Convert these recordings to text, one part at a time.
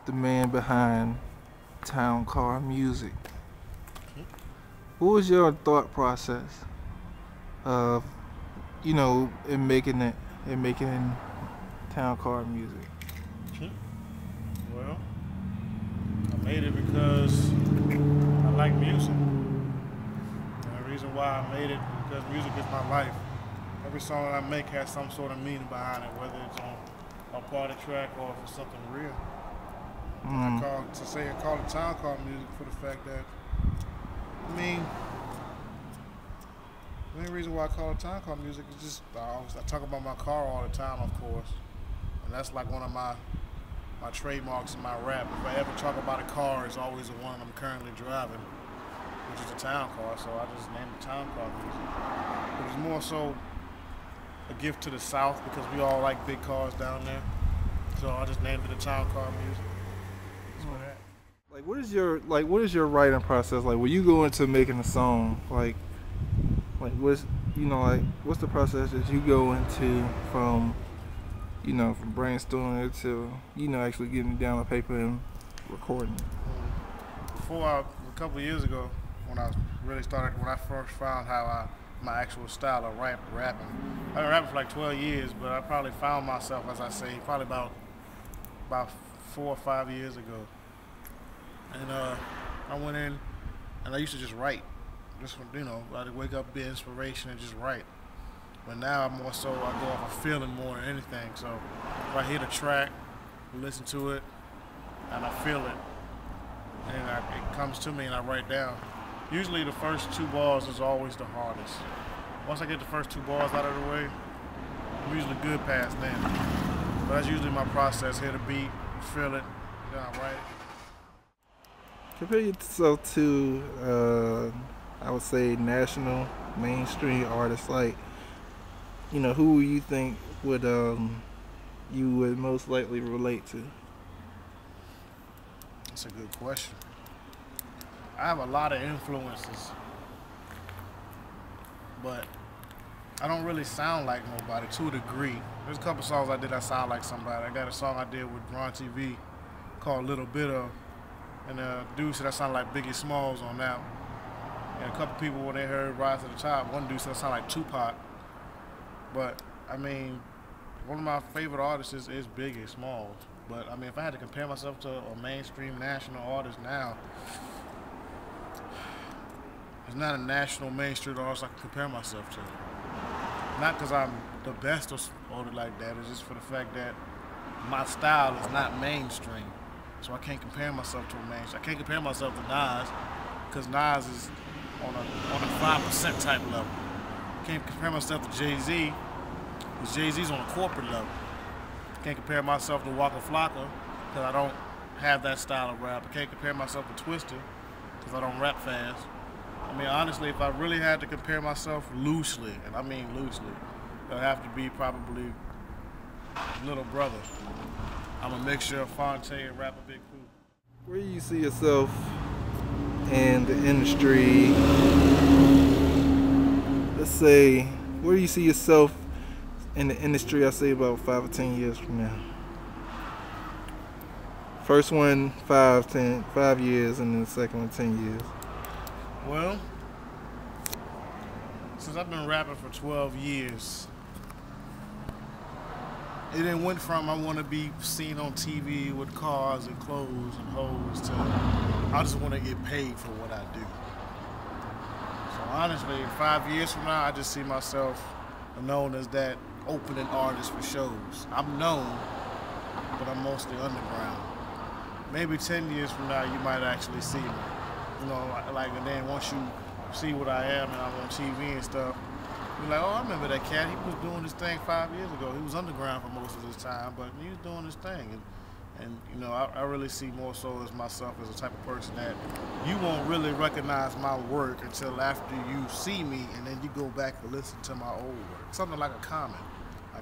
the man behind TownCar Music. What was your thought process of, in making TownCar Music? Well, I made it because I like music. And the reason why I made it is because music is my life. Every song I make has some sort of meaning behind it, whether it's on a party track or if it's something real. I call it TownCar Music for the fact that, the main reason why I call it TownCar Music is just I talk about my car all the time, of course, and that's like one of my trademarks in my rap. If I ever talk about a car, it's always the one I'm currently driving, which is a TownCar. So I just named it TownCar Music. It was more so a gift to the South because we all like big cars down there. So I just named it the TownCar Music. That's what that. What is your writing process like when you go into making a song? What's the process that you go into from brainstorming to actually getting it down on paper and recording it? A couple of years ago, when I first found my actual style of rapping. I've been rapping for like 12 years, but I probably found myself, as I say, probably about 4 or 5 years ago. And I went in and I used to just write. I'd wake up, be inspiration, and just write. But now I go off of feeling more than anything. So if I hit a track, listen to it, and I feel it, and it comes to me and I write down. Usually the first 2 bars is always the hardest. Once I get the first 2 bars out of the way, I'm usually good past then. But that's usually my process. Hit a beat, feel it, then I write it. Compare yourself to, I would say, national, mainstream artists. Who you think you would most likely relate to? That's a good question. I have a lot of influences, but I don't really sound like nobody to a degree. There's a couple songs I did that sound like somebody. I got a song I did with Ron TV called Little Bit Of, and the dude said I sound like Biggie Smalls on that one. And a couple people, when they heard Rise to the Top, one dude said I sound like Tupac. But, one of my favorite artists is Biggie Smalls. But, if I had to compare myself to a mainstream national artist now, there's not a national mainstream artist I can compare myself to. Not because I'm the best or like that, it's just for the fact that my style is not mainstream. So I can't compare myself to a mainstream. I can't compare myself to Nas, because Nas is on a 5% type level. I can't compare myself to Jay-Z, because Jay-Z's on a corporate level. I can't compare myself to Waka Flocka, because I don't have that style of rap. I can't compare myself to Twister, because I don't rap fast. Honestly, if I really had to compare myself loosely, and I mean loosely, it'll have to be probably Little Brother. I'm a mixture of Fonte and Rapper Big Pooh. Where do you see yourself in the industry? Let's say, where do you see yourself in the industry, I say about 5 or 10 years from now? First one, 5 years, and then the second one, 10 years. Well, since I've been rapping for 12 years, it then went from I want to be seen on TV with cars and clothes and hoes to I just want to get paid for what I do. So honestly, 5 years from now, I just see myself known as that opening artist for shows. I'm known, but I'm mostly underground. Maybe 10 years from now, you might actually see me. And then once you see what I am and I'm on TV and stuff, you're like, oh, I remember that cat. He was doing this thing 5 years ago. He was underground for most of his time, but he was doing this thing. And I really see more so as myself as a type of person that you won't really recognize my work until after you see me, and then you go back and listen to my old work. Something like a Common.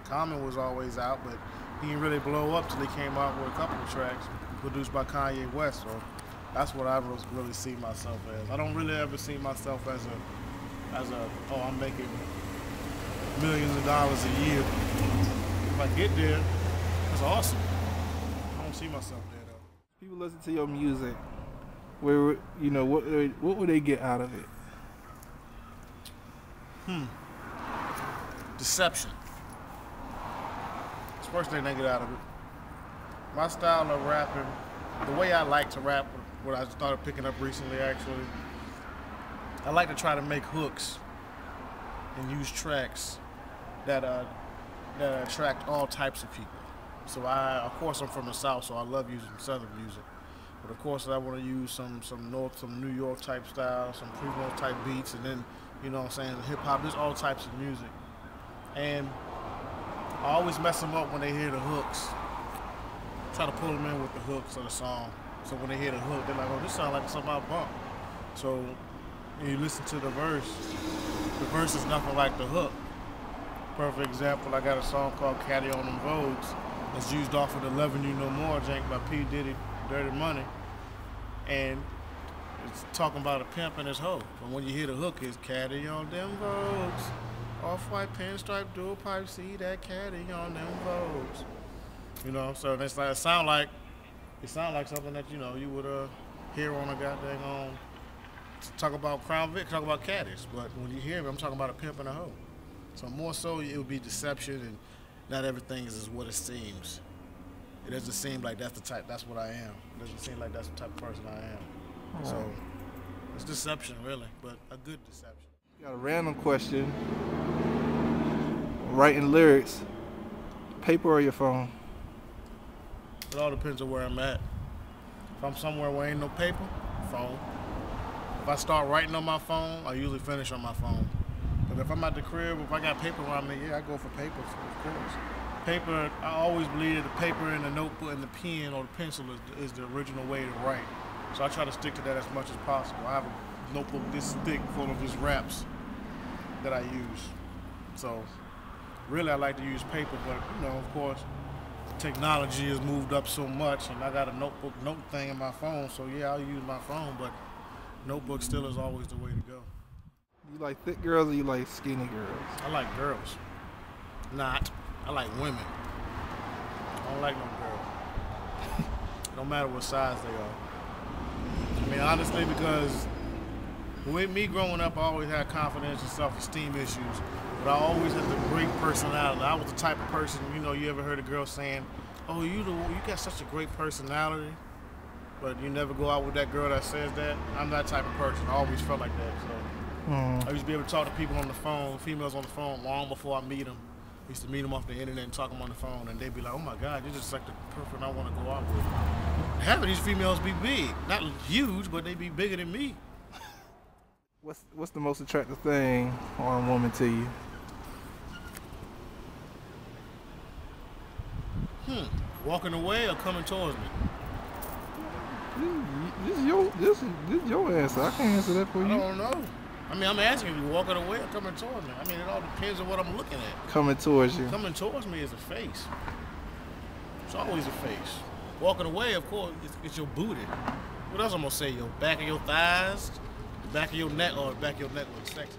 Common was always out, but he didn't really blow up till he came out with a couple of tracks produced by Kanye West. So that's what I really see myself as. I don't really ever see myself as I'm making millions of dollars a year. If I get there, that's awesome. I don't see myself there though. People listen to your music. Where what would they get out of it? Deception. It's the first thing they get out of it. My style of rapping, the way I like to rap, what I started picking up recently actually, I like to try to make hooks and use tracks that attract all types of people. So of course I'm from the South, so I love using Southern music. But of course I want to use some New York type style, some Primo type beats, and then, you know what I'm saying, hip hop, there's all types of music. And I always mess them up when they hear the hooks. Try to pull them in with the hooks of the song. So when they hear the hook, they're like, oh, this sounds like something I bump. So when you listen to the verse is nothing like the hook. Perfect example, I got a song called Caddy on Them Vogues. It's used off of the Lovin' You No More jank by P. Diddy, Dirty Money. And it's talking about a pimp and his hoe. But when you hear the hook, it's Caddy on them Vogues. Off-white pinstripe, dual pipe, see that caddy on them Vogues. You know, so it's like, it sound like something that, you know, you would hear on a goddamn talk about Crown Vic, talk about caddies. But when you hear me, I'm talking about a pimp and a hoe. So more so, it would be deception, and not everything is what it seems. It doesn't seem like that's what I am. It doesn't seem like that's the type of person I am. So it's deception, really, but a good deception. Got a random question. Writing lyrics, paper or your phone? It all depends on where I'm at. If I'm somewhere where ain't no paper, phone. If I start writing on my phone, I usually finish on my phone. But if I'm at the crib, if I got paper around me, yeah, I go for paper, of course. Paper, I always believe that the paper and the notebook and the pen or the pencil is the original way to write. So I try to stick to that as much as possible. I have a notebook this thick full of just raps that I use. So really I like to use paper, but you know, of course, technology has moved up so much, and I got a note thing in my phone, so yeah, I'll use my phone, but notebook still is always the way to go. You like thick girls or you like skinny girls? I like girls. I like women. I don't like no girl. No matter what size they are. I mean, honestly, because with me growing up, I always had confidence and self-esteem issues, but I always had the great personality. I was the type of person, you know, you ever heard a girl saying, oh, you got such a great personality, but you never go out with that girl that says that? I'm that type of person. I always felt like that. So I used to be able to talk to people on the phone, females on the phone, long before I meet them. I used to meet them off the internet and talk to them on the phone, and they'd be like, oh my God, you're just like the person I want to go out with. Half of these females be big. Not huge, but they be bigger than me. What's the most attractive thing on a woman to you? Walking away or coming towards me? This is your answer. I can't answer that for you. I don't know. I mean, I'm asking you, walking away or coming towards me? I mean, it all depends on what I'm looking at. Coming towards you. Coming towards me is a face. It's always a face. Walking away, of course, it's your booty. What else I'm going to say? Your back of your thighs, the back of your neck, or the back of your neck looks sexy.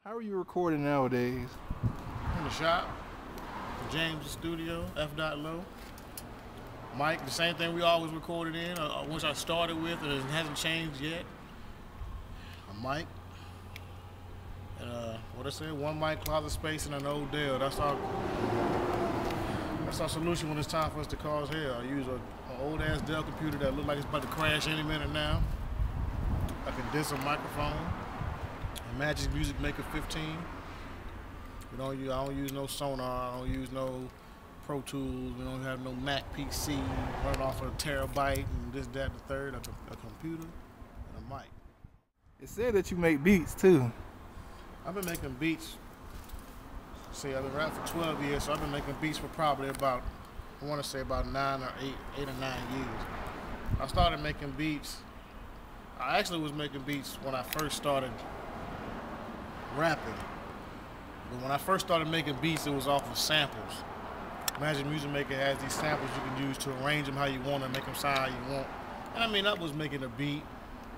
How are you recording nowadays? In the shop, James' studio, F.Low. Mike, the same thing we always recorded in, which I started with, and it hasn't changed yet. A mic. What I said, one mic, closet space, and an old Dell. That's our solution when it's time for us to cause hell. I use an old ass Dell computer that looks like it's about to crash any minute now. I can diss a microphone, a Magic Music Maker 15. I don't use no Sonar. I don't use no Pro Tools. We don't have no Mac PC running off of a terabyte and this, that, and the third. A computer and a mic. It said that you make beats too. I've been making beats. See, I've been rapping for 12 years, so I've been making beats for probably about, I want to say about 8 or 9 years. I started making beats. I actually was making beats when I first started rapping. But when I first started making beats, it was off of samples. Magic Music Maker has these samples you can use to arrange them how you want and make them sound how you want. And I mean, I was making a beat,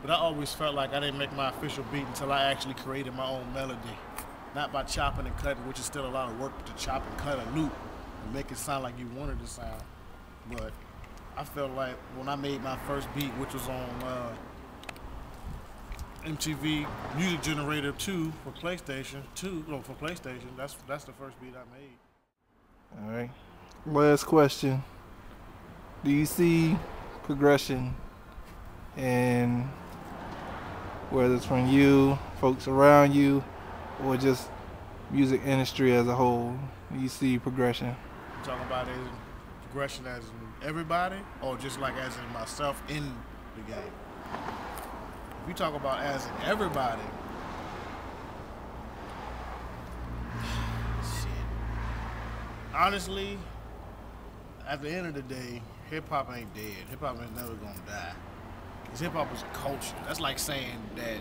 but I always felt like I didn't make my official beat until I actually created my own melody. Not by chopping and cutting, which is still a lot of work to chop and cut a loop and make it sound like you wanted to sound. But I felt like when I made my first beat, which was on MTV Music Generator 2 for PlayStation 2, no, for PlayStation. That's the first beat I made. All right. Last question. Do you see progression in whether it's from you, folks around you, or just music industry as a whole? Do you see progression? You talking about as progression as in everybody, or just like as in myself in the game? If you talk about as in everybody, shit. Honestly, at the end of the day, hip hop ain't dead. Hip hop ain't never gonna die. Because hip hop is a culture. That's like saying that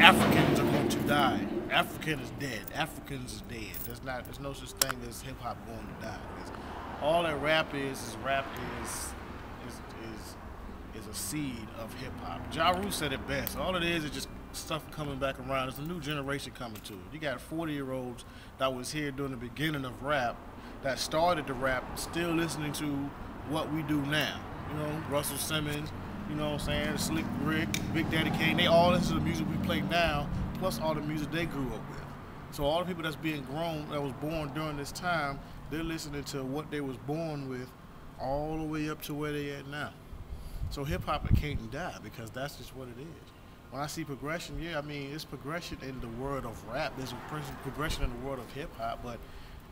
Africans are going to die. African is dead. Africans is dead. There's no such thing as hip hop going to die. All that rap is a seed of hip hop. Ja Rule said it best. All it is just stuff coming back around. There's a new generation coming to it. You got 40-year-olds that was here during the beginning of rap, that started the rap, still listening to what we do now. You know, Russell Simmons, you know what I'm saying, Slick Rick, Big Daddy Kane, they all listen to the music we play now, plus all the music they grew up with. So all the people that's being grown, that was born during this time, they're listening to what they was born with all the way up to where they at now. So hip hop can't die because that's just what it is. When I see progression, yeah, I mean, it's progression in the world of rap. There's a progression in the world of hip hop, but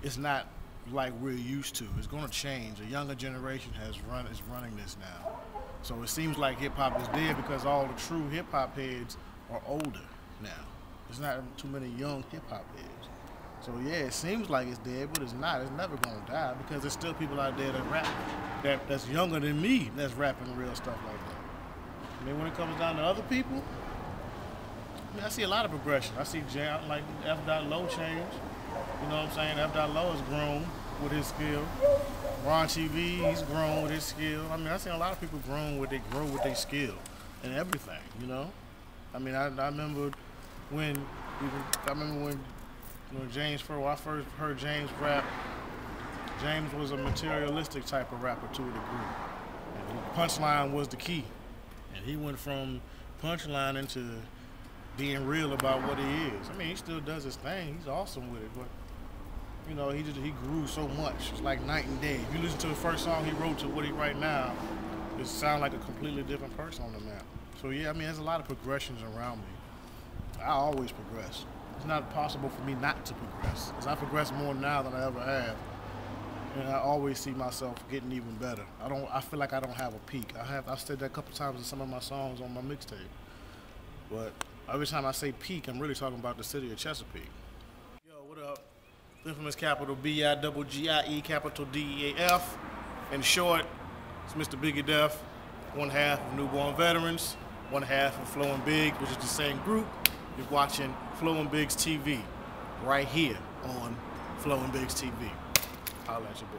it's not like we're used to. It's going to change. A younger generation is running this now. So it seems like hip hop is dead because all the true hip hop heads are older now. There's not too many young hip hop heads. So yeah, it seems like it's dead, but it's not. It's never gonna die because there's still people out there that rap that's younger than me that's rapping real stuff like that. I mean, when it comes down to other people, I mean, I see a lot of progression. I see like F. Low change. You know what I'm saying? F. Low has grown with his skill. Ron TV, he's grown with his skill. I mean, I've seen a lot of people grow with their skill and everything. You know, I mean, I remember when James, when I first heard James rap, James was a materialistic type of rapper to a degree. And punchline was the key. And he went from punchline into being real about what he is. I mean, he still does his thing. He's awesome with it, but you know, he grew so much. It's like night and day. If you listen to the first song he wrote to what he write now, it sounds like a completely different person on the map. So yeah, I mean, there's a lot of progressions around me. I always progress. It's not possible for me not to progress, because I progress more now than I ever have, and I always see myself getting even better. I feel like I don't have a peak. I've said that a couple times in some of my songs on my mixtape, but every time I say peak, I'm really talking about the city of Chesapeake. Yo, what up? Infamous capital B-I-double-G-I-E capital D-E-A-F. In short, it's Mr. Biggie Deaf, one half of Newborn Veterans, one half of Flowing Big, which is the same group. You're watching Flowing Big's TV right here on Flowing Big's TV. Holla at your boy.